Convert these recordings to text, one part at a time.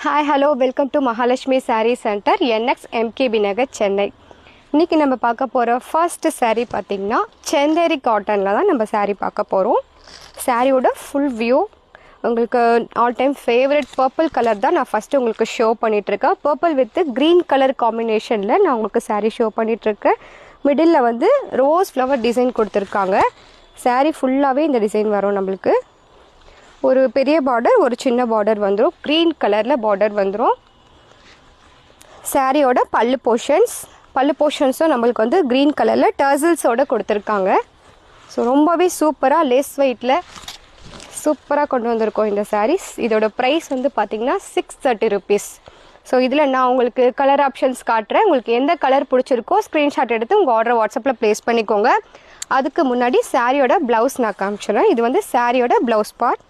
Hi, hello, welcome to Mahalakshmi Saree Center, NX MKB Nagar, Chennai. இன்னைக்கு நம்ம பார்க்க போற ஃபர்ஸ்ட் saree பாத்தீங்கன்னா செந்தேரி காட்டன்ல தான் நம்ம saree பார்க்க போறோம். சாரியோட ஃபுல் வியூ உங்களுக்கு all time favourite purple colour தான் நான் ஃபர்ஸ்ட் உங்களுக்கு ஷோ பண்ணிட்டு இருக்கேன். பர்பிள் வித் கிரீன் கலர் காம்பினேஷன்ல நான் உங்களுக்கு saree ஷோ பண்ணிட்டு இருக்கேன். மிடில்ல வந்து ரோஸ் ஃப்ளவர் டிசைன் கொடுத்திருக்காங்க. saree ஃபுல்லாவே இந்த டிசைன் வரும் நமக்கு. ஒரு பெரிய பார்டர் ஒரு சின்ன பார்டர் வந்துரும். green கலர்ல பார்டர் வந்துரும். சாரியோட பல்லு போர்ஷன்ஸும் நம்மளுக்கு வந்து green கலர்ல டர்சல்ஸோட கொடுத்துருக்காங்க. ஸோ ரொம்பவே சூப்பராக லேஸ் வெயிட்டில் சூப்பராக கொண்டு வந்திருக்கோம் இந்த சாரீஸ். இதோட ப்ரைஸ் வந்து பார்த்திங்கன்னா 630 rupees. ஸோ இதில் நான் உங்களுக்கு கலர் ஆப்ஷன்ஸ் காட்டுறேன். உங்களுக்கு எந்த கலர் பிடிச்சிருக்கோ ஸ்க்ரீன்ஷாட் எடுத்து உங்கள் ஆர்டரை வாட்ஸ்அப்பில் ப்ளேஸ் பண்ணிக்கோங்க. அதுக்கு முன்னாடி சாரியோட ப்ளவுஸ் நான் காமிச்சிடுறேன். இது வந்து சாரியோட ப்ளவுஸ் பார்ட்.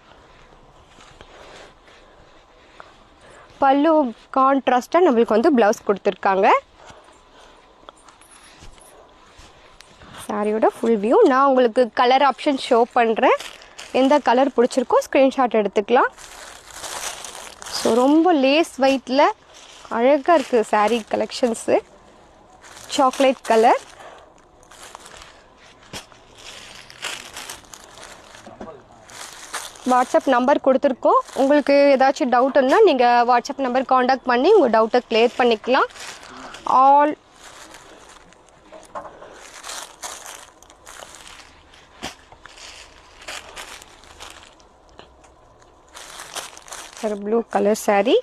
பல்லு கான்ட்ராஸ்டாக நம்மளுக்கு வந்து ப்ளவுஸ் கொடுத்துருக்காங்க. சாரியோட ஃபுல் வியூ நான் உங்களுக்கு கலர் ஆப்ஷன் ஷோ பண்ணுறேன். எந்த கலர் பிடிச்சிருக்கோ ஸ்க்ரீன்ஷாட் எடுத்துக்கலாம். ஸோ ரொம்ப லேஸ் வெயிட்டில் அழகாக இருக்குது sari collections. Chocolate colour, WhatsApp number கொடுத்துருக்கோம். உங்களுக்கு ஏதாச்சும் டவுட் இருந்தால் நீங்கள் வாட்ஸ்அப் நம்பர் காண்டாக்ட் பண்ணி உங்கள் டவுட்டை கிளியர் பண்ணிக்கலாம். All blue colour sari.